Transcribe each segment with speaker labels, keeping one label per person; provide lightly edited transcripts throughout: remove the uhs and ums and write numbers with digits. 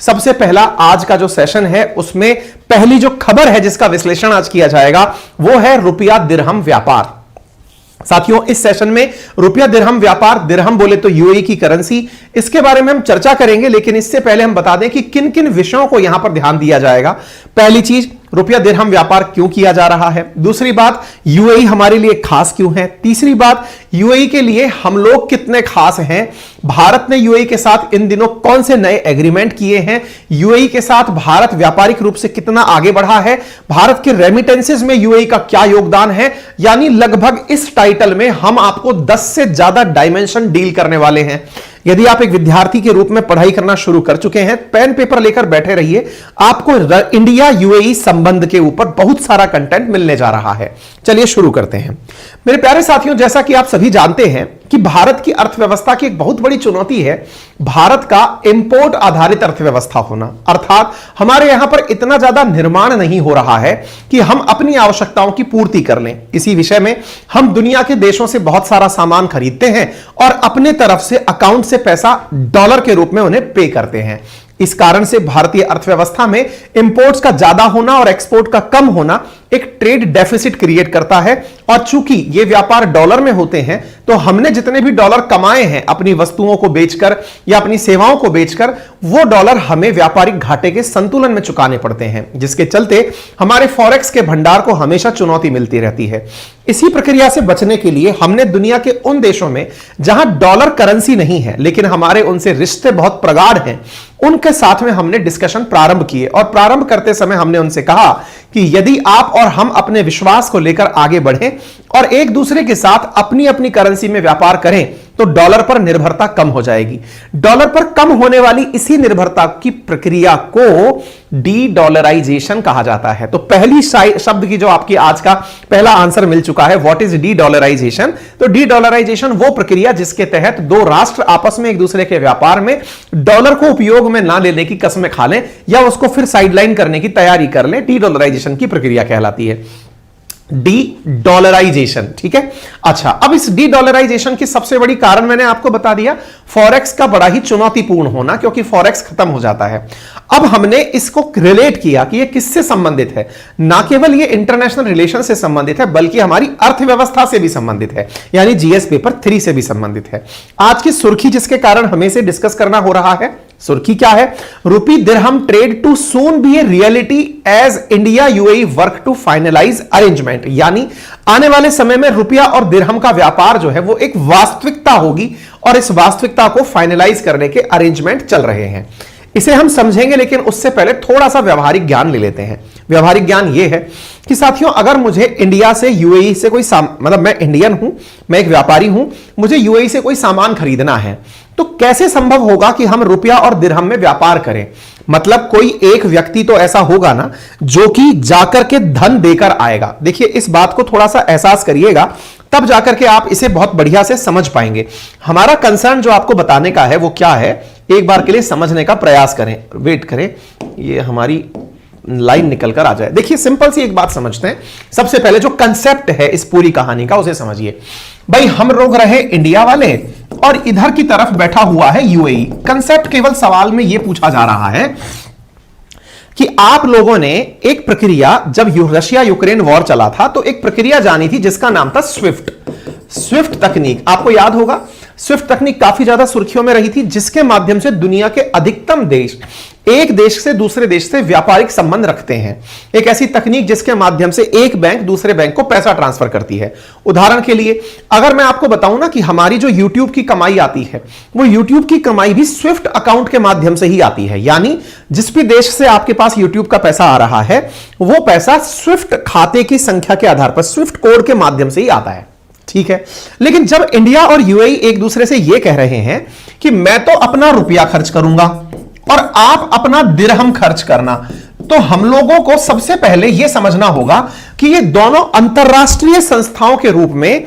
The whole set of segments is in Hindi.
Speaker 1: सबसे पहला आज का जो सेशन है उसमें पहली जो खबर है जिसका विश्लेषण आज किया जाएगा वो है रुपया दिरहम व्यापार। साथियों, इस सेशन में रुपया दिरहम व्यापार, दिरहम बोले तो यूएई की करेंसी, इसके बारे में हम चर्चा करेंगे। लेकिन इससे पहले हम बता दें कि किन किन विषयों को यहां पर ध्यान दिया जाएगा। पहली चीज, रुपया दिरहम व्यापार क्यों किया जा रहा है। दूसरी बात, यूएई हमारे लिए खास क्यों है। तीसरी बात, यूएई के लिए हम लोग कितने खास हैं। भारत ने यूएई के साथ इन दिनों कौन से नए एग्रीमेंट किए हैं। यूएई के साथ भारत व्यापारिक रूप से कितना आगे बढ़ा है। भारत के रेमिटेंसेस में यूएई का क्या योगदान है। यानी लगभग इस टाइटल में हम आपको 10 से ज्यादा डायमेंशन डील करने वाले हैं। यदि आप एक विद्यार्थी के रूप में पढ़ाई करना शुरू कर चुके हैं, पेन पेपर लेकर बैठे रहिए, आपको इंडिया यूएई संबंध के ऊपर बहुत सारा कंटेंट मिलने जा रहा है। चलिए शुरू करते हैं। मेरे प्यारे साथियों, जैसा कि आप सभी जानते हैं कि भारत की अर्थव्यवस्था की एक बहुत बड़ी चुनौती है भारत का इंपोर्ट आधारित अर्थव्यवस्था होना। अर्थात हमारे यहां पर इतना ज्यादा निर्माण नहीं हो रहा है कि हम अपनी आवश्यकताओं की पूर्ति कर लें। इसी विषय में हम दुनिया के देशों से बहुत सारा सामान खरीदते हैं और अपने तरफ से अकाउंट से पैसा डॉलर के रूप में उन्हें पे करते हैं। इस कारण से भारतीय अर्थव्यवस्था में इंपोर्ट्स का ज्यादा होना और एक्सपोर्ट का कम होना एक ट्रेड डेफिसिट क्रिएट करता है। और चूंकि ये व्यापार डॉलर में होते हैं तो हमने जितने भी डॉलर कमाए हैं अपनी वस्तुओं को बेचकर या अपनी सेवाओं को बेचकर, वो डॉलर हमें व्यापारिक घाटे के संतुलन में चुकाने पड़ते हैं, जिसके चलते हमारे फॉरेक्स के भंडार को हमेशा चुनौती मिलती रहती है। इसी प्रक्रिया से बचने के लिए हमने दुनिया के उन देशों में जहां डॉलर करेंसी नहीं है लेकिन हमारे उनसे रिश्ते बहुत प्रगाढ़ हैं, उनके साथ में हमने डिस्कशन प्रारंभ किए। और प्रारंभ करते समय हमने उनसे कहा कि यदि आप और हम अपने विश्वास को लेकर आगे बढ़ें और एक दूसरे के साथ अपनी अपनी करेंसी में व्यापार करें तो डॉलर पर निर्भरता कम हो जाएगी। डॉलर पर कम होने वाली इसी निर्भरता की प्रक्रिया को डी डॉलराइजेशन कहा जाता है। तो पहली शब्द की जो आपकी आज का पहला आंसर मिल चुका है, व्हाट इज डी डॉलराइजेशन। तो डी डॉलराइजेशन वो प्रक्रिया जिसके तहत दो राष्ट्र आपस में एक दूसरे के व्यापार में डॉलर को उपयोग में ना लेने की कसमें खा लें या उसको फिर साइडलाइन करने की तैयारी कर लें, डी डॉलराइजेशन की प्रक्रिया कहलाती है। डी डॉलराइजेशन, ठीक है। अच्छा, अब इस डी डॉलराइजेशन की सबसे बड़ी कारण मैंने आपको बता दिया, फॉरेक्स का बड़ा ही चुनौतीपूर्ण होना, क्योंकि फॉरेक्स खत्म हो जाता है। अब हमने इसको रिलेट किया कि ये किससे संबंधित है। ना केवल ये इंटरनेशनल रिलेशन से संबंधित है बल्कि हमारी अर्थव्यवस्था से भी संबंधित है, यानी जीएस पेपर 3 से भी संबंधित है। आज की सुर्खी जिसके कारण हमें इसे डिस्कस करना हो रहा है, सुर्खी क्या है, rupee dirham trade to soon be a reality as India UAE work to finalise arrangement. यानी आने वाले समय में रुपया और दिरहम का व्यापार जो है वो एक वास्तविकता होगी और इस वास्तविकता को फाइनलाइज करने के अरेंजमेंट चल रहे हैं। इसे हम समझेंगे, लेकिन उससे पहले थोड़ा सा व्यवहारिक ज्ञान ले लेते हैं। व्यवहारिक ज्ञान यह है कि साथियों, अगर मुझे इंडिया से यूएई से कोई मतलब मैं इंडियन हूं, मैं एक व्यापारी हूं, मुझे यूएई से कोई सामान खरीदना है, तो कैसे संभव होगा कि हम रुपया और दिरहम में व्यापार करें। मतलब कोई एक व्यक्ति तो ऐसा होगा ना जो कि जाकर के धन देकर आएगा। देखिए, इस बात को थोड़ा सा एहसास करिएगा, तब जाकर के आप इसे बहुत बढ़िया से समझ पाएंगे। हमारा कंसर्न जो आपको बताने का है वो क्या है, एक बार के लिए समझने का प्रयास करें। वेट करें, ये हमारी लाइन निकल कर आ जाए। देखिए, सिंपल सी एक बात समझते हैं। सबसे पहले जो कंसेप्ट है इस पूरी कहानी का उसे समझिए। भाई, हम लोग रहे इंडिया वाले और इधर की तरफ बैठा हुआ है यूएई। कंसेप्ट केवल सवाल में यह पूछा जा रहा है कि आप लोगों ने एक प्रक्रिया, जब रशिया यूक्रेन वॉर चला था तो एक प्रक्रिया जानी थी जिसका नाम था स्विफ्ट तकनीक। आपको याद होगा, स्विफ्ट तकनीक काफी ज्यादा सुर्खियों में रही थी, जिसके माध्यम से दुनिया के अधिकतम देश एक देश से दूसरे देश से व्यापारिक संबंध रखते हैं। एक ऐसी तकनीक जिसके माध्यम से एक बैंक दूसरे बैंक को पैसा ट्रांसफर करती है। उदाहरण के लिए अगर मैं आपको बताऊं ना कि हमारी जो YouTube की कमाई आती है वो YouTube की कमाई भी स्विफ्ट अकाउंट के माध्यम से ही आती है। यानी जिस भी देश से आपके पास YouTube का पैसा आ रहा है वो पैसा स्विफ्ट खाते की संख्या के आधार पर स्विफ्ट कोड के माध्यम से ही आता है, ठीक है। लेकिन जब इंडिया और यूएई एक दूसरे से यह कह रहे हैं कि मैं तो अपना रुपया खर्च करूंगा और आप अपना दिरहम खर्च करना, तो हम लोगों को सबसे पहले यह समझना होगा कि ये दोनों अंतरराष्ट्रीय संस्थाओं के रूप में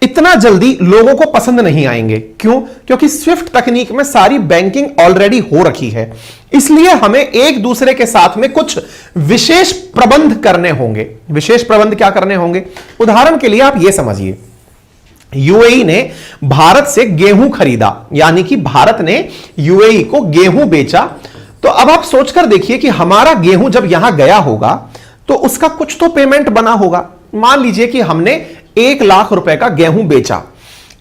Speaker 1: इतना जल्दी लोगों को पसंद नहीं आएंगे। क्यों? क्योंकि स्विफ्ट तकनीक में सारी बैंकिंग ऑलरेडी हो रखी है, इसलिए हमें एक दूसरे के साथ में कुछ विशेष प्रबंध करने होंगे। विशेष प्रबंध क्या करने होंगे? उदाहरण के लिए आप यह समझिए, यूएई ने भारत से गेहूं खरीदा, यानी कि भारत ने यूएई को गेहूं बेचा। तो अब आप सोचकर देखिए कि हमारा गेहूं जब यहां गया होगा तो उसका कुछ तो पेमेंट बना होगा। मान लीजिए कि हमने 1 लाख रुपए का गेहूं बेचा।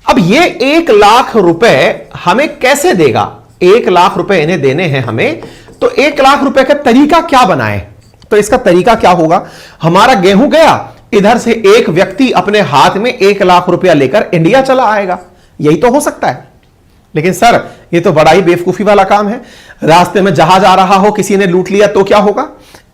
Speaker 1: अब ये 1 लाख रुपए हमें कैसे देगा? 1 लाख रुपए इन्हें देने हैं हमें, तो 1 लाख रुपए का तरीका क्या बनाए? तो इसका तरीका क्या होगा? हमारा गेहूं गया, इधर से एक व्यक्ति अपने हाथ में 1 लाख रुपया लेकर इंडिया चला आएगा। यही तो हो सकता है। लेकिन सर ये तो बड़ा ही बेवकूफी वाला काम है। रास्ते में जहाज आ रहा हो, किसी ने लूट लिया तो क्या होगा?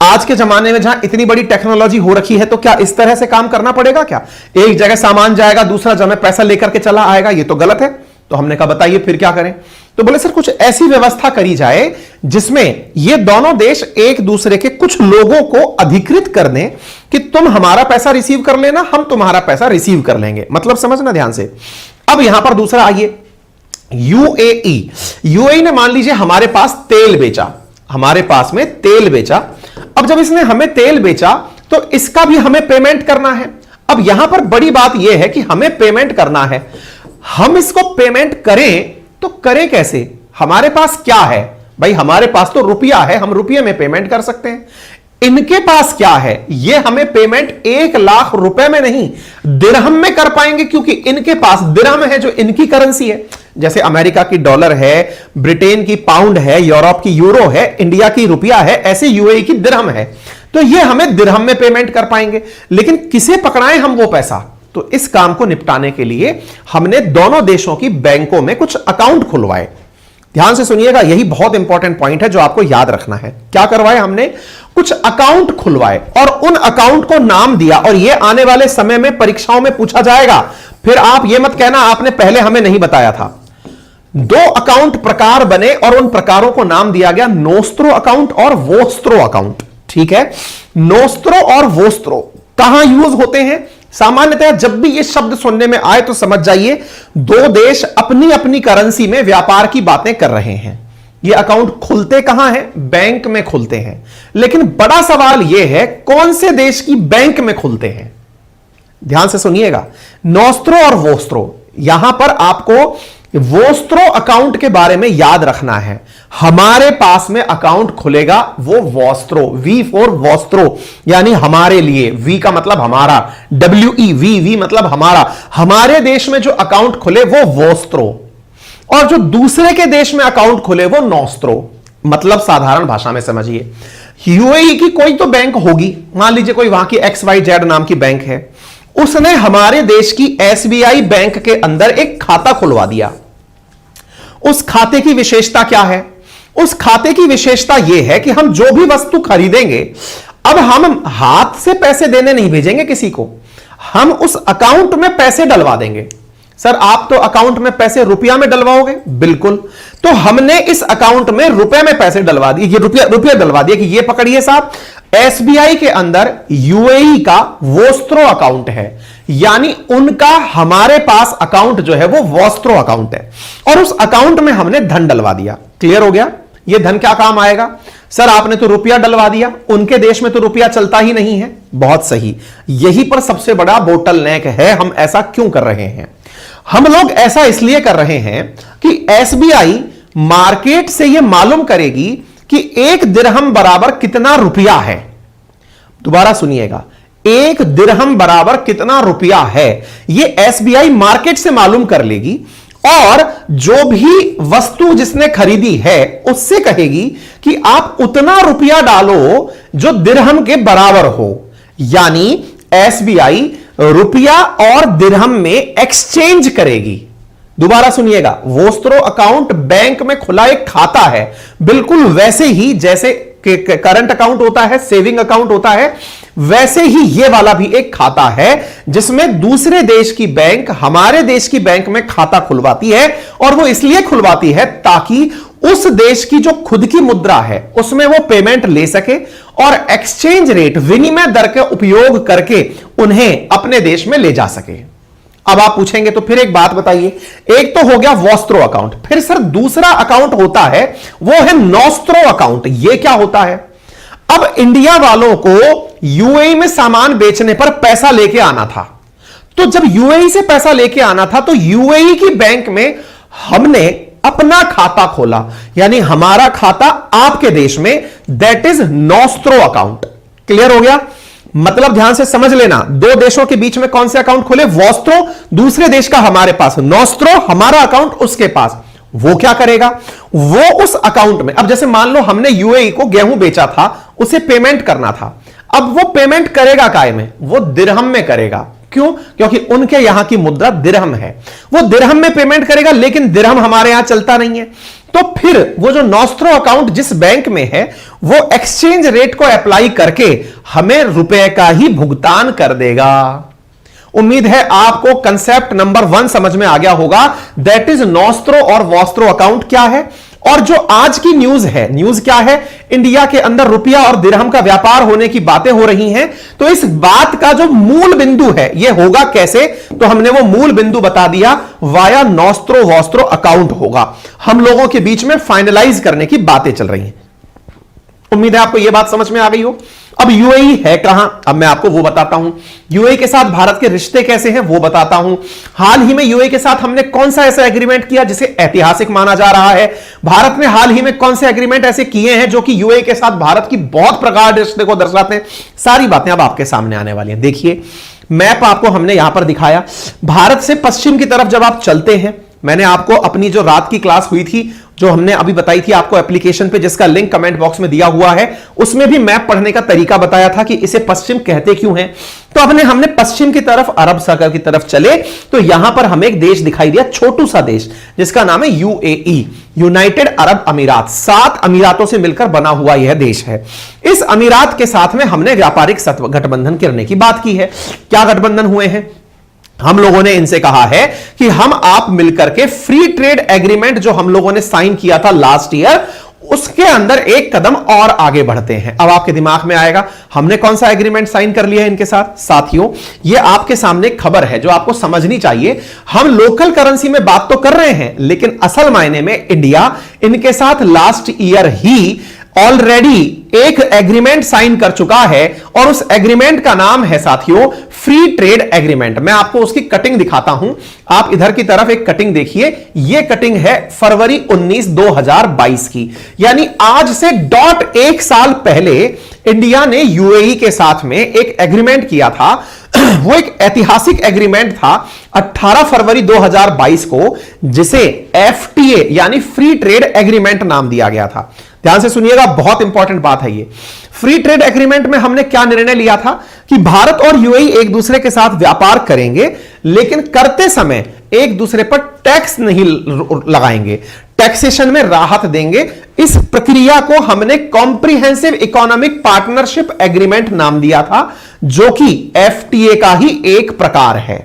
Speaker 1: आज के जमाने में जहां इतनी बड़ी टेक्नोलॉजी हो रखी है तो क्या इस तरह से काम करना पड़ेगा क्या? एक जगह सामान जाएगा, दूसरा जगह पैसा लेकर के चला आएगा, ये तो गलत है। तो हमने कहा बताइए फिर क्या करें? तो बोले सर कुछ ऐसी व्यवस्था करी जाए जिसमें ये दोनों देश एक दूसरे के कुछ लोगों को अधिकृत कर दें कि तुम हमारा पैसा रिसीव कर लेना, हम तुम्हारा पैसा रिसीव कर लेंगे। मतलब समझना ध्यान से। अब यहां पर दूसरा आइए, यूएई ने मान लीजिए हमारे पास तेल बेचा, हमारे पास में तेल बेचा। अब जब इसने हमें तेल बेचा तो इसका भी हमें पेमेंट करना है। अब यहां पर बड़ी बात यह है कि हमें पेमेंट करना है। हम इसको पेमेंट करें तो करें कैसे? हमारे पास क्या है भाई? हमारे पास तो रुपया है, हम रुपये में पेमेंट कर सकते हैं। इनके पास क्या है? ये हमें पेमेंट 1 लाख रुपए में नहीं, दिरहम में कर पाएंगे, क्योंकि इनके पास दिरहम है जो इनकी करेंसी है। जैसे अमेरिका की डॉलर है, ब्रिटेन की पाउंड है, यूरोप की यूरो है, इंडिया की रुपया है, ऐसे यूएई की दिरहम है। तो ये हमें दिरहम में पेमेंट कर पाएंगे। लेकिन किसे पकड़ाएं हम वो पैसा? तो इस काम को निपटाने के लिए हमने दोनों देशों की बैंकों में कुछ अकाउंट खुलवाए। ध्यान से सुनिएगा, यही बहुत इंपॉर्टेंट पॉइंट है जो आपको याद रखना है। क्या करवाए हमने? कुछ अकाउंट खुलवाए और उन अकाउंट को नाम दिया। और यह आने वाले समय में परीक्षाओं में पूछा जाएगा। फिर आप यह मत कहना आपने पहले हमें नहीं बताया था। 2 अकाउंट प्रकार बने और उन प्रकारों को नाम दिया गया नोस्त्रो अकाउंट और वोस्त्रो अकाउंट। ठीक है, नोस्त्रो और वोस्त्रो कहां यूज होते हैं? सामान्यतः जब भी ये शब्द सुनने में आए तो समझ जाइए 2 देश अपनी अपनी करेंसी में व्यापार की बातें कर रहे हैं। ये अकाउंट खुलते कहां हैं? बैंक में खुलते हैं। लेकिन बड़ा सवाल यह है कौन से देश की बैंक में खुलते हैं? ध्यान से सुनिएगा, नोस्त्रो और वोस्त्रो। यहां पर आपको वोस्त्रो अकाउंट के बारे में याद रखना है। हमारे पास में अकाउंट खुलेगा वो वोस्त्रो, वी फॉर वोस्त्रो, यानी हमारे लिए। वी का मतलब हमारा, WE, वी मतलब हमारा। हमारे देश में जो अकाउंट खुले वो वोस्त्रो, और जो दूसरे के देश में अकाउंट खुले वो नोस्त्रो। मतलब साधारण भाषा में समझिए, यूएई की कोई तो बैंक होगी, मान लीजिए कोई वहां की XYZ नाम की बैंक है, उसने हमारे देश की SBI बैंक के अंदर एक खाता खुलवा दिया। उस खाते की विशेषता क्या है? उस खाते की विशेषता यह है कि हम जो भी वस्तु खरीदेंगे, अब हम हाथ से पैसे देने नहीं भेजेंगे किसी को, हम उस अकाउंट में पैसे डलवा देंगे। सर आप तो अकाउंट में पैसे रुपया में डलवाओगे? बिल्कुल। तो हमने इस अकाउंट में रुपए में पैसे डलवा दिए, ये रुपया डलवा दिए कि ये पकड़िए साहब, SBI के अंदर यूएई का वोस्त्रो अकाउंट है, यानी उनका हमारे पास अकाउंट जो है वो वोस्त्रो अकाउंट है, और उस अकाउंट में हमने धन डलवा दिया। क्लियर हो गया? ये धन क्या काम आएगा? सर आपने तो रुपया डलवा दिया, उनके देश में तो रुपया चलता ही नहीं है। बहुत सही, यही पर सबसे बड़ा बोटल नेक है। हम ऐसा क्यों कर रहे हैं? हम लोग ऐसा इसलिए कर रहे हैं कि SBI मार्केट से यह मालूम करेगी कि 1 दिरहम बराबर कितना रुपया है। दोबारा सुनिएगा, 1 दिरहम बराबर कितना रुपया है, यह SBI मार्केट से मालूम कर लेगी, और जो भी वस्तु जिसने खरीदी है उससे कहेगी कि आप उतना रुपया डालो जो दिरहम के बराबर हो। यानी SBI रुपया और दिरहम में एक्सचेंज करेगी। दोबारा सुनिएगा, वोस्त्रो अकाउंट बैंक में खुला एक खाता है, बिल्कुल वैसे ही जैसे करंट अकाउंट होता है, सेविंग अकाउंट होता है, वैसे ही यह वाला भी एक खाता है जिसमें दूसरे देश की बैंक हमारे देश की बैंक में खाता खुलवाती है। और वो इसलिए खुलवाती है ताकि उस देश की जो खुद की मुद्रा है उसमें वो पेमेंट ले सके और एक्सचेंज रेट, विनिमय दर का उपयोग करके उन्हें अपने देश में ले जा सके। अब आप पूछेंगे तो फिर एक बात बताइए, एक तो हो गया वोस्त्रो अकाउंट, फिर सर दूसरा अकाउंट होता है वो है नोस्त्रो अकाउंट। ये क्या होता है? अब इंडिया वालों को यूएई में सामान बेचने पर पैसा लेके आना था, तो जब यूएई से पैसा लेके आना था तो यूएई की बैंक में हमने अपना खाता खोला, यानी हमारा खाता आपके देश में, that is nostro account. Clear हो गया? मतलब ध्यान से समझ लेना, दो देशों के बीच में कौन से अकाउंट खोले? वॉस्ट्रो दूसरे देश का हमारे पास, नॉस्ट्रो हमारा अकाउंट उसके पास। वो क्या करेगा? वो उस अकाउंट में, अब जैसे मान लो हमने यूएई को गेहूं बेचा था, उसे पेमेंट करना था, अब वो पेमेंट करेगा काय में? वो दिरहम में करेगा। क्यों? क्योंकि उनके यहां की मुद्रा दिरहम है, वो दिरहम में पेमेंट करेगा, लेकिन दिरहम हमारे यहां चलता नहीं है। तो फिर वो जो नॉस्ट्रो अकाउंट जिस बैंक में है, वो एक्सचेंज रेट को अप्लाई करके हमें रुपए का ही भुगतान कर देगा। उम्मीद है आपको कंसेप्ट नंबर 1 समझ में आ गया होगा, दैट इज नॉस्ट्रो और वॉस्ट्रो अकाउंट क्या है। और जो आज की न्यूज है, न्यूज क्या है? इंडिया के अंदर रुपया और दिरहम का व्यापार होने की बातें हो रही हैं। तो इस बात का जो मूल बिंदु है, यह होगा कैसे? तो हमने वो मूल बिंदु बता दिया, वाया नॉस्ट्रो वॉस्ट्रो अकाउंट होगा। हम लोगों के बीच में फाइनलाइज करने की बातें चल रही हैं। उम्मीद है आपको यह बात समझ में आ गई हो। अब यूएई है कहां? अब मैं आपको वो बताता हूं। यूएई के साथ भारत के रिश्ते कैसे हैं वो बताता हूं। हाल ही में यूएई के साथ हमने कौन सा ऐसा एग्रीमेंट किया जिसे ऐतिहासिक माना जा रहा है? भारत ने हाल ही में कौन से एग्रीमेंट ऐसे किए हैं जो कि यूएई के साथ भारत की बहुत प्रगाढ़ रिश्ते को दर्शाते हैं? सारी बातें अब आपके सामने आने वाली हैं। देखिए, मैप आपको हमने यहां पर दिखाया। भारत से पश्चिम की तरफ जब आप चलते हैं, मैंने आपको अपनी जो रात की क्लास हुई थी, जो हमने अभी बताई थी आपको एप्लीकेशन पे, जिसका लिंक कमेंट बॉक्स में दिया हुआ है, उसमें भी मैप पढ़ने का तरीका बताया था कि इसे पश्चिम कहते क्यों हैं। तो हमने पश्चिम की तरफ, अरब सागर की तरफ चले तो यहां पर हमें एक देश दिखाई दिया, छोटू सा देश, जिसका नाम है यूएई, यूनाइटेड अरब अमीरात। 7 अमीरातों से मिलकर बना हुआ यह देश है। इस अमीरात के साथ में हमने व्यापारिक गठबंधन करने की बात की है। क्या गठबंधन हुए हैं? हम लोगों ने इनसे कहा है कि हम आप मिलकर के फ्री ट्रेड एग्रीमेंट जो हम लोगों ने साइन किया था लास्ट ईयर, उसके अंदर एक कदम और आगे बढ़ते हैं। अब आपके दिमाग में आएगा, हमने कौन सा एग्रीमेंट साइन कर लिया है इनके साथ? साथियों, यह आपके सामने खबर है जो आपको समझनी चाहिए। हम लोकल करेंसी में बात तो कर रहे हैं, लेकिन असल मायने में इंडिया इनके साथ लास्ट ईयर ही ऑलरेडी एक एग्रीमेंट साइन कर चुका है, और उस एग्रीमेंट का नाम है साथियों फ्री ट्रेड एग्रीमेंट। मैं आपको उसकी कटिंग दिखाता हूं। आप इधर की तरफ एक कटिंग देखिए, यह कटिंग है फरवरी 19, 2022 की, यानी आज से 1 साल पहले इंडिया ने यूएई के साथ में एक एग्रीमेंट किया था। वो एक ऐतिहासिक एग्रीमेंट था 18 फरवरी 2022 को, जिसे एफटीए यानी फ्री ट्रेड एग्रीमेंट नाम दिया गया था। ध्यान से सुनिएगा, बहुत इंपॉर्टेंट बात है ये। फ्री ट्रेड एग्रीमेंट में हमने क्या निर्णय लिया था कि भारत और यूएई एक दूसरे के साथ व्यापार करेंगे, लेकिन करते समय एक दूसरे पर टैक्स नहीं लगाएंगे, टैक्सेशन में राहत देंगे। इस प्रक्रिया को हमने कॉम्प्रिहेंसिव इकोनॉमिक पार्टनरशिप एग्रीमेंट नाम दिया था, जो कि एफटीए का ही एक प्रकार है।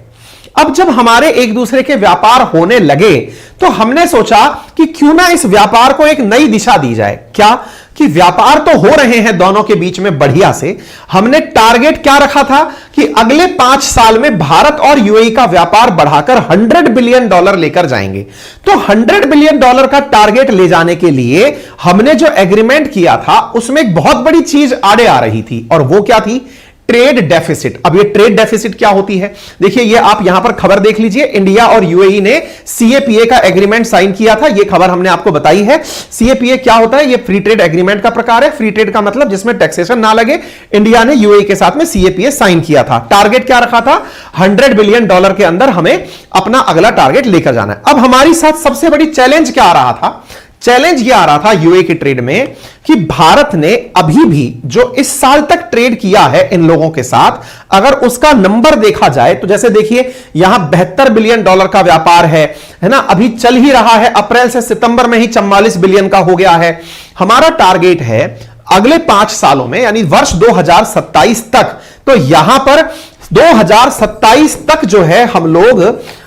Speaker 1: अब जब हमारे एक दूसरे के व्यापार होने लगे, तो हमने सोचा कि क्यों ना इस व्यापार को एक नई दिशा दी जाए। क्या? कि व्यापार तो हो रहे हैं दोनों के बीच में बढ़िया से। हमने टारगेट क्या रखा था कि अगले 5 साल में भारत और यूएई का व्यापार बढ़ाकर $100 बिलियन लेकर जाएंगे। तो $100 बिलियन का टारगेट ले जाने के लिए हमने जो एग्रीमेंट किया था, उसमें एक बहुत बड़ी चीज आड़े आ रही थी, और वो क्या थी? Trade deficit. अब ये ट्रेड डेफिसिट क्या होती है? देखिए, ये आप यहां पर खबर देख लीजिए। इंडिया और यूएई ने सीएपीए का एग्रीमेंट साइन किया था, ये खबर हमने आपको बताई है। सीएपीए क्या होता है? ये फ्री ट्रेड एग्रीमेंट का प्रकार है। फ्री ट्रेड का मतलब जिसमें टैक्सेशन ना लगे। इंडिया ने यूएई के साथ में सीएपीए साइन किया था। टारगेट क्या रखा था? $100 बिलियन के अंदर हमें अपना अगला टारगेट लेकर जाना है। अब हमारी साथ सबसे बड़ी चैलेंज क्या आ रहा था? चैलेंज ये आ रहा था यूएई के ट्रेड में कि भारत ने अभी भी जो इस साल तक ट्रेड किया है इन लोगों के साथ, अगर उसका नंबर देखा जाए तो जैसे देखिए, यहां $72 बिलियन का व्यापार है ना, अभी चल ही रहा है। अप्रैल से सितंबर में ही 44 बिलियन का हो गया है। हमारा टारगेट है अगले 5 सालों में, यानी वर्ष 2027 तक। तो यहां पर 2027 तक जो है हम लोग,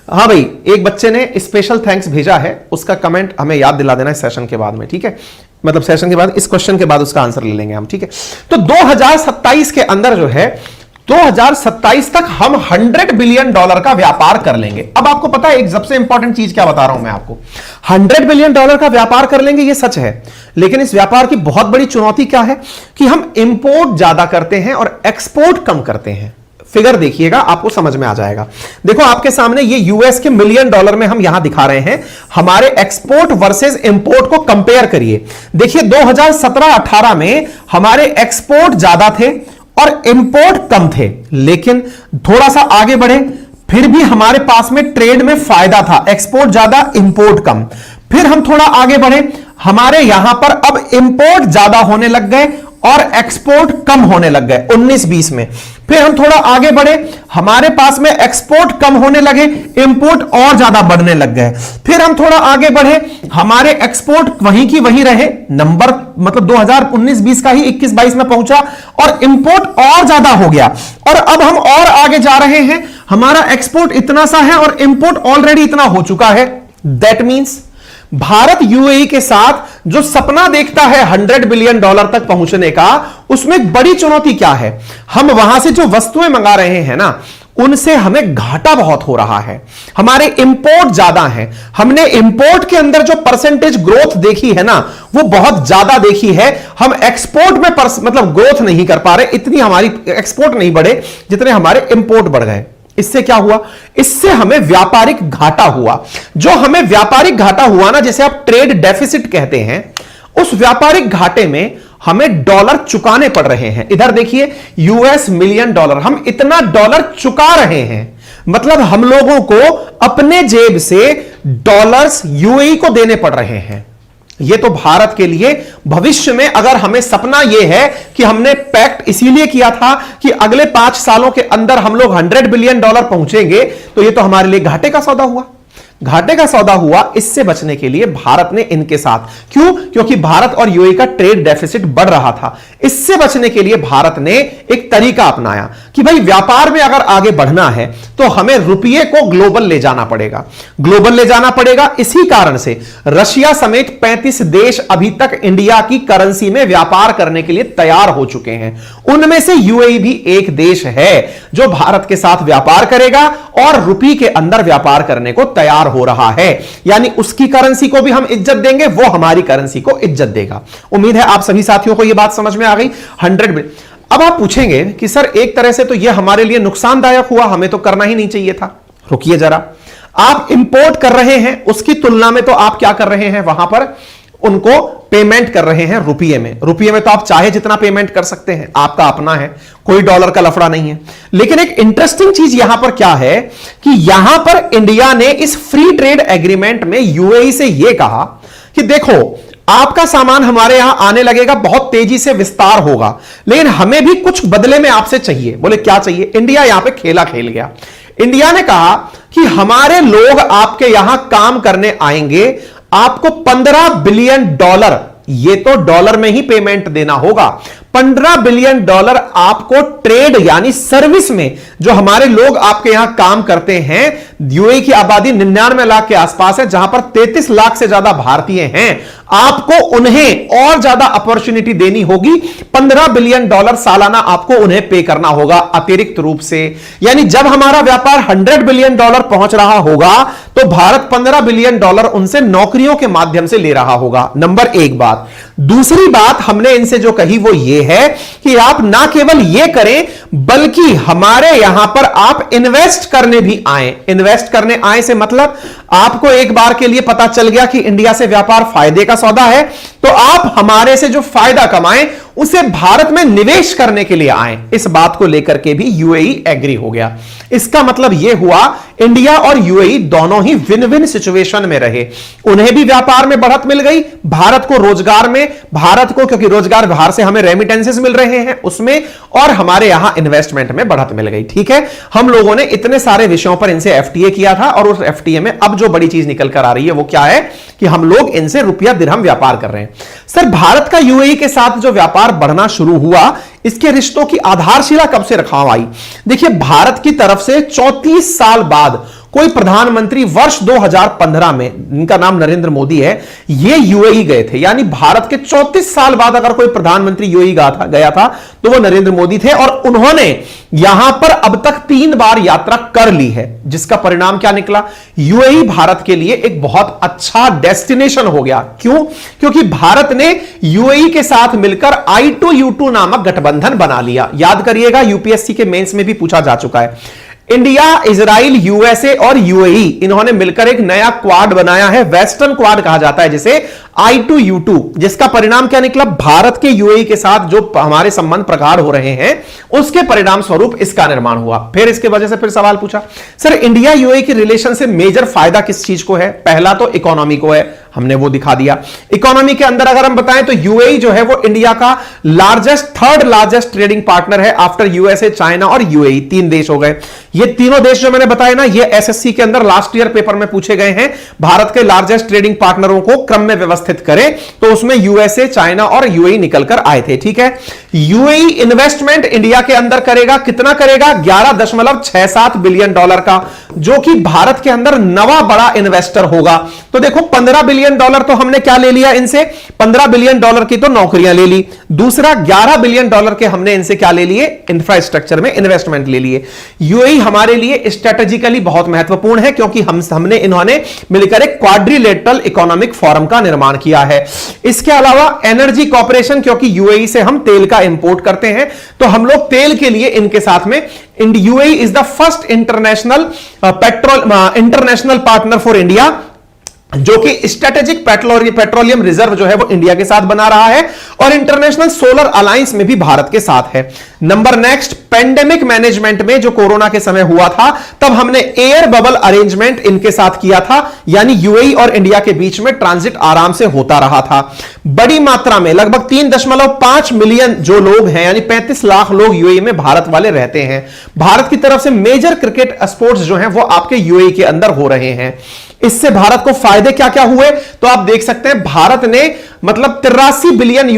Speaker 1: हाँ भाई, एक बच्चे ने स्पेशल थैंक्स भेजा है, उसका कमेंट हमें याद दिला देना इस सेशन के बाद में, ठीक है? मतलब सेशन के बाद, इस क्वेश्चन के बाद उसका आंसर ले लेंगे हम, ठीक है? तो 2027 के अंदर जो है, 2027 तक हम $100 बिलियन का व्यापार कर लेंगे। अब आपको पता है एक सबसे इंपॉर्टेंट चीज क्या बता रहा हूं मैं आपको, $100 बिलियन का व्यापार कर लेंगे, ये सच है। लेकिन इस व्यापार की बहुत बड़ी चुनौती क्या है कि हम इंपोर्ट ज्यादा करते हैं और एक्सपोर्ट कम करते हैं। फिगर देखिएगा, आपको समझ में आ जाएगा। देखो आपके सामने ये यूएस के मिलियन डॉलर में हम यहां दिखा रहे हैं, हमारे एक्सपोर्ट वर्सेस इंपोर्ट को कंपेयर करिए। देखिए 2017-18 में हमारे एक्सपोर्ट ज्यादा थे और इंपोर्ट कम थे, लेकिन थोड़ा सा आगे बढ़े फिर भी हमारे पास में ट्रेड में फायदा था, एक्सपोर्ट ज्यादा इंपोर्ट कम। फिर हम थोड़ा आगे बढ़े, हमारे यहां पर अब इंपोर्ट ज्यादा होने लग गए और एक्सपोर्ट कम होने लग गए 19-20 में। फिर हम थोड़ा आगे बढ़े, हमारे पास में एक्सपोर्ट कम होने लगे, इंपोर्ट और ज्यादा बढ़ने लग गए। फिर हम थोड़ा आगे बढ़े, हमारे एक्सपोर्ट वहीं की वहीं रहे, नंबर मतलब 2019-20 का ही 21-22 में पहुंचा और इंपोर्ट और ज्यादा हो गया। और अब हम और आगे जा रहे हैं, हमारा एक्सपोर्ट इतना सा है और इंपोर्ट ऑलरेडी इतना हो चुका है। दैट मींस भारत यूएई के साथ जो सपना देखता है 100 बिलियन डॉलर तक पहुंचने का, उसमें एक बड़ी चुनौती क्या है? हम वहां से जो वस्तुएं मंगा रहे हैं ना, उनसे हमें घाटा बहुत हो रहा है, हमारे इंपोर्ट ज्यादा हैं। हमने इंपोर्ट के अंदर जो परसेंटेज ग्रोथ देखी है ना, वो बहुत ज्यादा देखी है। हम एक्सपोर्ट में मतलब ग्रोथ नहीं कर पा रहे, इतनी हमारी एक्सपोर्ट नहीं बढ़े जितने हमारे इंपोर्ट बढ़ गए। इससे क्या हुआ? इससे हमें व्यापारिक घाटा हुआ। जो हमें व्यापारिक घाटा हुआ ना, जिसे आप ट्रेड डेफिसिट कहते हैं, उस व्यापारिक घाटे में हमें डॉलर चुकाने पड़ रहे हैं। इधर देखिए यूएस मिलियन डॉलर, हम इतना डॉलर चुका रहे हैं, मतलब हम लोगों को अपने जेब से डॉलर्स यूएई को देने पड़ रहे हैं। ये तो भारत के लिए भविष्य में, अगर हमें सपना यह है कि हमने पैक्ट इसीलिए किया था कि अगले 5 सालों के अंदर हम लोग 100 बिलियन डॉलर पहुंचेंगे, तो ये तो हमारे लिए घाटे का सौदा हुआ। घाटे का सौदा हुआ। इससे बचने के लिए भारत ने इनके साथ, क्यों? क्योंकि भारत और यूएई का ट्रेड डेफिसिट बढ़ रहा था। इससे बचने के लिए भारत ने एक तरीका अपनाया कि भाई व्यापार में अगर आगे बढ़ना है तो हमें रुपये को ग्लोबल ले जाना पड़ेगा, ग्लोबल ले जाना पड़ेगा। इसी कारण से रशिया समेत 35 देश अभी तक इंडिया की करेंसी में व्यापार करने के लिए तैयार हो चुके हैं। उनमें से यूएई भी एक देश है जो भारत के साथ व्यापार करेगा और रुपये के अंदर व्यापार करने को तैयार हो रहा है। यानी उसकी करेंसी को भी हम इज्जत देंगे, वो हमारी करेंसी को इज्जत देगा। उम्मीद है आप सभी साथियों को यह बात समझ में आ गई। 100। अब आप पूछेंगे कि सर एक तरह से तो यह हमारे लिए नुकसानदायक हुआ, हमें तो करना ही नहीं चाहिए था। रुकिए जरा, आप इंपोर्ट कर रहे हैं, उसकी तुलना में तो आप क्या कर रहे हैं, वहां पर उनको पेमेंट कर रहे हैं रुपये में। रुपये में तो आप चाहे जितना पेमेंट कर सकते हैं, आपका अपना है, कोई डॉलर का लफड़ा नहीं है। लेकिन एक इंटरेस्टिंग चीज यहां पर क्या है कि यहां पर इंडिया ने इस फ्री ट्रेड एग्रीमेंट में यूएई से यह कहा कि देखो आपका सामान हमारे यहां आने लगेगा, बहुत तेजी से विस्तार होगा, लेकिन हमें भी कुछ बदले में आपसे चाहिए। बोले क्या चाहिए? इंडिया यहां पे खेला खेल गया। इंडिया ने कहा कि हमारे लोग आपके यहां काम करने आएंगे, आपको 15 बिलियन डॉलर, ये तो डॉलर में ही पेमेंट देना होगा, 15 बिलियन डॉलर आपको ट्रेड यानी सर्विस में, जो हमारे लोग आपके यहां काम करते हैं, यूएई की आबादी 99 लाख के आसपास है, जहां पर 33 लाख से ज्यादा भारतीय हैं, आपको उन्हें और ज्यादा अपॉर्चुनिटी देनी होगी। 15 बिलियन डॉलर सालाना आपको उन्हें पे करना होगा अतिरिक्त रूप से। यानी जब हमारा व्यापार 100 बिलियन डॉलर पहुंच रहा होगा तो भारत 15 बिलियन डॉलर उनसे नौकरियों के माध्यम से ले रहा होगा। नंबर एक बात। दूसरी बात हमने इनसे जो कही वो ये है कि आप ना केवल ये करें बल्कि हमारे यहां पर आप इन्वेस्ट करने भी आए। इन्वेस्ट करने आए से मतलब आपको एक बार के लिए पता चल गया कि इंडिया से व्यापार फायदे का सौदा है, तो आप हमारे से जो फायदा कमाएं उसे भारत में निवेश करने के लिए आए। इस बात को लेकर के भी यूएई एग्री हो गया। इसका मतलब यह हुआ इंडिया और यूएई दोनों ही विन विन सिचुएशन में रहे। उन्हें भी व्यापार में बढ़त मिल गई, भारत को रोजगार में, भारत को क्योंकि रोजगार बाहर से हमें रेमिटेंसेस मिल रहे हैं उसमें, और हमारे यहां इन्वेस्टमेंट में बढ़त मिल गई। ठीक है, हम लोगों ने इतने सारे विषयों पर इनसे एफटीए किया था और उस एफटीए में अब जो बड़ी चीज निकल कर आ रही है वो क्या है कि हम लोग इनसे रुपया दिरहम व्यापार कर रहे हैं। सर भारत का यूएई के साथ जो व्यापार बढ़ना शुरू हुआ, इसके रिश्तों की आधारशिला कब से रखा आई? देखिए भारत की तरफ से 34 साल बाद कोई प्रधानमंत्री वर्ष 2015 में, इनका नाम नरेंद्र मोदी है, ये यूएई गए थे। यानी भारत के 34 साल बाद अगर कोई प्रधानमंत्री यूएई गया था तो वो नरेंद्र मोदी थे, और उन्होंने यहां पर अब तक 3 बार यात्रा कर ली है, जिसका परिणाम क्या निकला? यूएई भारत के लिए एक बहुत अच्छा डेस्टिनेशन हो गया। क्यों? क्योंकि भारत ने यूएई के साथ मिलकर I2U2 नामक गठबंधन बना लिया। याद करिएगा, यूपीएससी के मेंस में भी पूछा जा चुका है। इंडिया, इजराइल, यूएसए और यूएई, इन्होंने मिलकर एक नया क्वाड बनाया है, वेस्टर्न क्वाड कहा जाता है जिसे, I2U2, जिसका परिणाम क्या निकला? भारत के यूएई के साथ जो हमारे संबंध प्रगाढ़ हो रहे हैं उसके परिणाम स्वरूप इसका निर्माण हुआ। फिर इसके वजह से फिर सवाल पूछा, सर इंडिया यूएई के रिलेशन से मेजर फायदा किस चीज को है? पहला तो इकोनॉमी को है, हमने वो दिखा दिया। इकोनॉमी के अंदर अगर हम बताएं तो यूएई जो है वो इंडिया का थर्ड लार्जेस्ट ट्रेडिंग पार्टनर है आफ्टर यूएसए, चाइना और यूएई। 3 देश हो गए। ये तीनों देश जो मैंने बताए ना, ये एसएससी के अंदर लास्ट ईयर पेपर में पूछे गए हैं। भारत के लार्जेस्ट ट्रेडिंग पार्टनरों को क्रम में व्यवस्थित करें तो उसमें यूएसए, चाइना और यूएई निकल कर आए थे। ठीक है, यूएई इन्वेस्टमेंट इंडिया के अंदर करेगा, कितना करेगा? $11.67 बिलियन का, जो कि भारत के अंदर नवा बड़ा इन्वेस्टर होगा। तो देखो, $15 बिलियन तो हमने क्या ले लिया इनसे? $15 बिलियन की तो नौकरियां ले ली। दूसरा, $11 बिलियन के हमने इनसे क्या ले लिए? इंफ्रास्ट्रक्चर में इन्वेस्टमेंट ले लिए। यूएई हमारे लिए स्ट्रेटेजिकली बहुत महत्वपूर्ण है, क्योंकि इन्होंने मिलकर एक क्वाड्रिलेटरल इकोनॉमिक फोरम का निर्माण किया है। इसके अलावा एनर्जी कॉर्पोरेशन, क्योंकि यूएई से हम तेल का इंपोर्ट करते हैं, तो हम लोग तेल के लिए इनके साथ में, UAE is the first international partner for India, जो कि स्ट्रेटेजिक पेट्रोलियम रिजर्व जो है वो इंडिया के साथ बना रहा है, और इंटरनेशनल सोलर अलायंस में भी भारत के साथ है। नंबर नेक्स्ट, पेंडेमिक मैनेजमेंट में जो कोरोना के समय हुआ था, तब हमने एयर बबल अरेंजमेंट इनके साथ किया था, यानी यूएई और इंडिया के बीच में ट्रांजिट आराम से होता रहा था। बड़ी मात्रा में लगभग 3.5 मिलियन जो लोग हैं, यानी 35 लाख लोग यूएई में भारत वाले रहते हैं। भारत की तरफ से मेजर क्रिकेट स्पोर्ट्स जो हैं वो आपके यूएई के अंदर हो रहे हैं। इससे भारत को फायदे क्या क्या हुए तो आप देख सकते हैं, भारत ने मतलब $83 बिलियन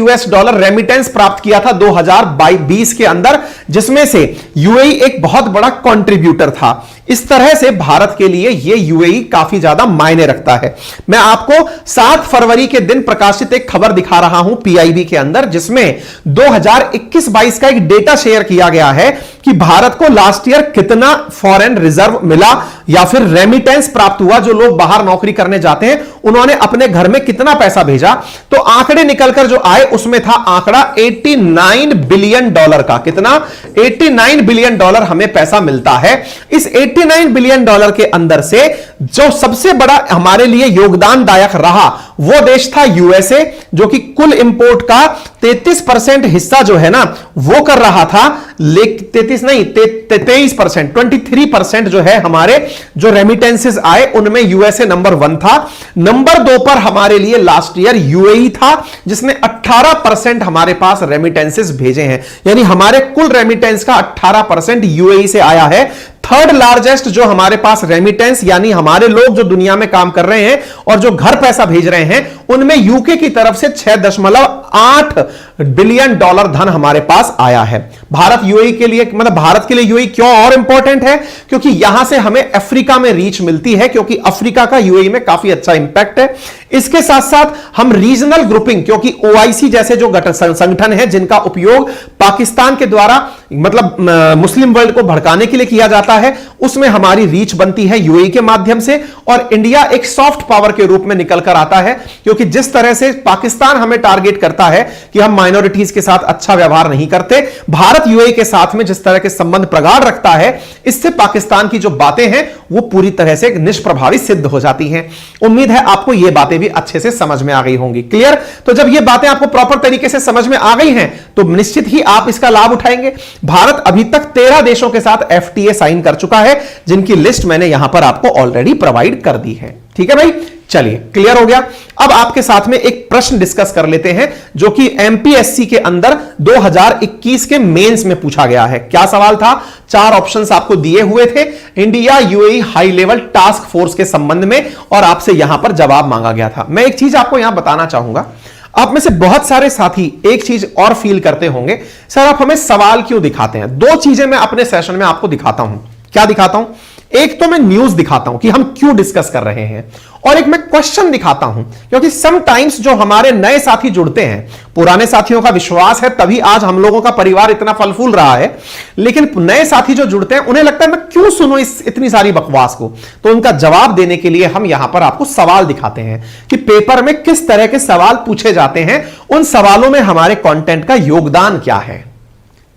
Speaker 1: रेमिटेंस प्राप्त किया था 2020 के अंदर, जिसमें से यूएई एक बहुत बड़ा कंट्रीब्यूटर था। इस तरह से भारत के लिए ये यूएई काफी ज्यादा मायने रखता है। मैं आपको 7 फरवरी के दिन प्रकाशित एक खबर दिखा रहा हूं पीआईबी के अंदर, जिसमें 2021-22 का एक डेटा शेयर किया गया है कि भारत को लास्ट ईयर कितना फॉरेन रिजर्व मिला या फिर रेमिटेंस प्राप्त हुआ। जो लोग बाहर नौकरी करने जाते हैं उन्होंने अपने घर में कितना पैसा भेजा, तो आंकड़े निकलकर जो आए उसमें था आंकड़ा $89 बिलियन का। कितना? $89 बिलियन हमें पैसा मिलता है। इस $89 बिलियन के अंदर से जो सबसे बड़ा हमारे लिए योगदानदायक रहा वो देश था यूएसए, जो कि कुल इंपोर्ट का 33% हिस्सा जो है ना वो कर रहा था। 23% जो है हमारे जो रेमिटेंसेस आए उनमें यूएसए नंबर 1 था। नंबर 2 पर हमारे लिए लास्ट ईयर यूएई था, जिसने 18% हमारे पास रेमिटेंसेस भेजे हैं, यानी हमारे कुल रेमिटेंस का 18% यूएई से आया है। थर्ड लार्जेस्ट जो हमारे पास रेमिटेंस, यानी हमारे लोग जो दुनिया में काम कर रहे हैं और जो घर पैसा भेज रहे हैं, उनमें यूके की तरफ से $6.8 बिलियन धन हमारे पास आया है। भारत यूएई के लिए, मतलब भारत के लिए यूएई क्यों और इंपॉर्टेंट है? क्योंकि यहां से हमें अफ्रीका में रीच मिलती है, क्योंकि अफ्रीका का यूएई में काफी अच्छा इंपैक्ट है। इसके साथ साथ हम रीजनल ग्रुपिंग, क्योंकि ओआईसी जैसे जो संगठन है जिनका उपयोग पाकिस्तान के द्वारा मतलब मुस्लिम वर्ल्ड को भड़काने के लिए किया जाता है, उसमें हमारी रीच बनती है यूएई के माध्यम से। और इंडिया एक सॉफ्ट पावर के रूप में निकल कर आता है, क्योंकि जिस तरह से पाकिस्तान हमें टारगेट करता है कि हम माइनॉरिटीज के साथ अच्छा व्यवहार नहीं करते, भारत यूएई के साथ में जिस तरह के संबंध प्रगाढ़ रखता है, इससे पाकिस्तान की जो बातें हैं वो पूरी तरह से निष्प्रभावी सिद्ध हो जाती हैं। उम्मीद है आपको ये बातें भी अच्छे से समझ में आ गई होंगी। क्लियर? तो जब ये बातें आपको प्रॉपर तरीके से समझ में आ गई हैं तो निश्चित ही आप इसका लाभ उठाएंगे। भारत अभी तक 13 देशों के साथ एफटीए साइन कर चुका है, जिनकी लिस्ट मैंने यहां पर आपको ऑलरेडी प्रोवाइड कर दी है। ठीक है भाई, चलिए क्लियर हो गया। अब आपके साथ में एक प्रश्न डिस्कस कर लेते हैं जो कि एमपीएससी के अंदर 2021 के मेंस में पूछा गया है। क्या सवाल था? 4 ऑप्शंस आपको दिए हुए थे India UAE high level task force के संबंध में, और आपसे यहां पर जवाब मांगा गया था। मैं एक चीज आपको यहां बताना चाहूंगा, आप में से बहुत सारे साथी एक चीज और फील करते होंगे, सर आप हमें सवाल क्यों दिखाते हैं? 2 चीजें मैं अपने सेशन में आपको दिखाता हूं। क्या दिखाता हूं? एक तो मैं न्यूज दिखाता हूं कि हम क्यों डिस्कस कर रहे हैं, और एक मैं क्वेश्चन दिखाता हूं, क्योंकि समटाइम्स जो हमारे नए साथी जुड़ते हैं, पुराने साथियों का विश्वास है तभी आज हम लोगों का परिवार इतना फल फूल रहा है, लेकिन नए साथी जो जुड़ते हैं उन्हें लगता है मैं क्यों सुनूं इतनी सारी बकवास को। तो उनका जवाब देने के लिए हम यहां पर आपको सवाल दिखाते हैं कि पेपर में किस तरह के सवाल पूछे जाते हैं, उन सवालों में हमारे कंटेंट का योगदान क्या है।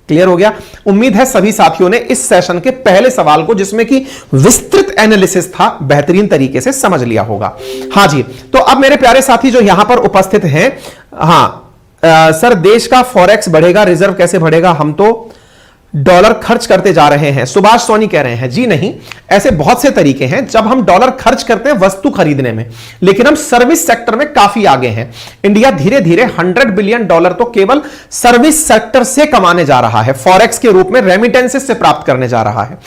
Speaker 1: क्लियर हो गया? उम्मीद है सभी साथियों ने इस सेशन के पहले सवाल को, जिसमें कि विस्तृत एनालिसिस था, बेहतरीन तरीके से समझ लिया होगा। हां जी, तो अब मेरे प्यारे साथी जो यहां पर उपस्थित हैं, सर देश का फॉरेक्स बढ़ेगा, रिजर्व कैसे बढ़ेगा, हम तो डॉलर खर्च करते जा रहे हैं, सुभाष सोनी कह रहे हैं। जी नहीं, ऐसे बहुत से तरीके हैं जब हम डॉलर खर्च करते हैं वस्तु खरीदने में, लेकिन हम सर्विस सेक्टर में काफी आगे हैं। इंडिया धीरे धीरे $100 बिलियन तो केवल सर्विस सेक्टर से कमाने जा रहा है, फॉरेक्स के रूप में रेमिटेंसेस से प्राप्त करने जा रहा है।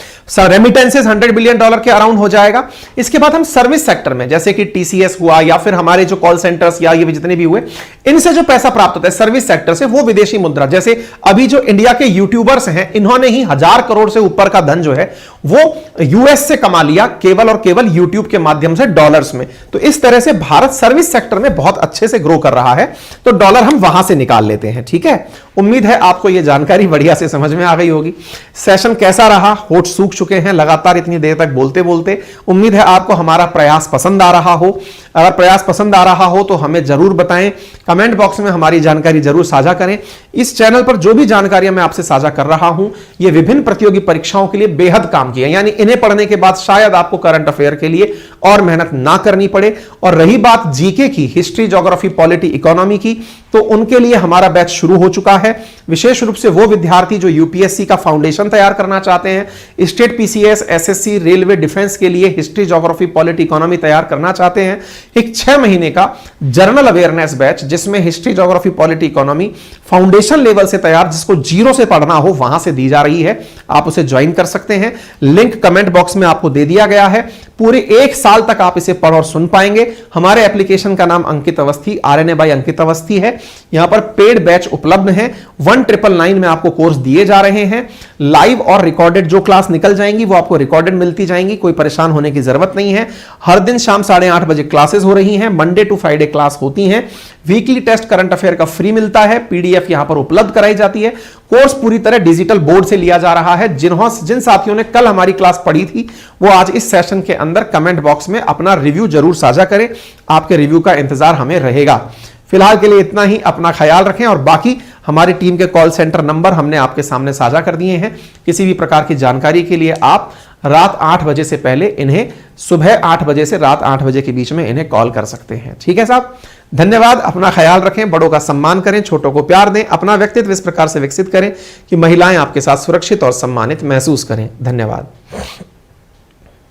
Speaker 1: रेमिटेंसेस $100 बिलियन के अराउंड हो जाएगा। इसके बाद हम सर्विस सेक्टर में, जैसे कि टीसीएस हुआ या फिर हमारे जो कॉल सेंटर्स या ये जितने भी हुए, इनसे जो पैसा प्राप्त होता है सर्विस सेक्टर से, वो विदेशी मुद्रा, जैसे अभी जो इंडिया के यूट्यूबर्स हैं, इन्होंने ही 1000 करोड़ से ऊपर का धन जो है वो यूएस से कमा लिया, केवल और केवल यूट्यूब के माध्यम से डॉलर्स में। तो इस तरह से भारत सर्विस सेक्टर में बहुत अच्छे से ग्रो कर रहा है, तो डॉलर हम वहां से निकाल लेते हैं। ठीक है, उम्मीद है आपको यह जानकारी बढ़िया से समझ में आ गई होगी। सेशन कैसा रहा? होठ सूख चुके हैं लगातार इतनी देर तक बोलते बोलते। उम्मीद है आपको हमारा प्रयास पसंद आ रहा हो। अगर प्रयास पसंद आ रहा हो तो हमें जरूर बताएं, कमेंट बॉक्स में हमारी जानकारी जरूर साझा करें। इस चैनल पर जो भी जानकारियां मैं आपसे साझा कर रहा हूं, ये विभिन्न प्रतियोगी परीक्षाओं के लिए बेहद काम की है, यानी इन्हें पढ़ने के बाद शायद आपको करंट अफेयर के लिए और मेहनत ना करनी पड़े। और रही बात जीके की, हिस्ट्री, ज्योग्राफी, पॉलिटी, इकोनॉमी की, तो उनके लिए हमारा बैच शुरू हो चुका है। विशेष रूप से वो विद्यार्थी जो यूपीएससी का फाउंडेशन तैयार करना चाहते हैं, state PCS, SSC, railway, defence के लिए हिस्ट्री, ज्योग्राफी, पॉलिटी, इकोनॉमी तैयार करना चाहते हैं, एक 6 महीने का जर्नल अवेयरनेस बैच, जिसमें history, geography, polity, economy foundation level से तैयार, जिसको जीरो से पढ़ना हो, वहां से दी जा रही है। आप उसे ज्वाइन कर सकते हैं, लिंक कमेंट बॉक्स में आपको दे दिया गया है। पूरे 1 साल तक आप इसे पढ़ और सुन पाएंगे। हमारे एप्लीकेशन का नाम अंकित अवस्थी, RNA बाय अंकित अवस्थी है। यहां पर पेड बैच उपलब्ध है, 1999 में आपको कोर्स दिए जा रहे हैं। लाइव और रिकॉर्डेड जो क्लास निकल जाएंगी वो आपको रिकॉर्डेड मिलती जाएंगी, कोई परेशान होने की जरूरत नहीं है। हर दिन शाम 8:30 बजे क्लासेस हो रही हैं, मंडे टू फ्राइडे क्लास होती हैं। वीकली टेस्ट करंट अफेयर का फ्री मिलता है, पीडीएफ यहां पर उपलब्ध कराई जाती है। कोर्स पूरी तरह डिजिटल बोर्ड से लिया जा रहा है। जिन साथियों ने कल हमारी क्लास पढ़ी थी वो आज इस सेशन के अंदर कमेंट बॉक्स में अपना रिव्यू जरूर साझा करें। आपके रिव्यू का इंतजार हमें रहेगा। फिलहाल के लिए इतना ही, अपना ख्याल रखें। और बाकी हमारी टीम के कॉल सेंटर नंबर हमने आपके सामने साझा कर दिए हैं। किसी भी प्रकार की जानकारी के लिए आप रात 8 बजे से पहले इन्हें, सुबह 8 बजे से रात 8 बजे के बीच में इन्हें कॉल कर सकते हैं। ठीक है साहब, धन्यवाद। अपना ख्याल रखें, बड़ों का सम्मान करें, छोटों को प्यार दें, अपना व्यक्तित्व इस प्रकार से विकसित करें कि महिलाएं आपके साथ सुरक्षित और सम्मानित महसूस करें। धन्यवाद।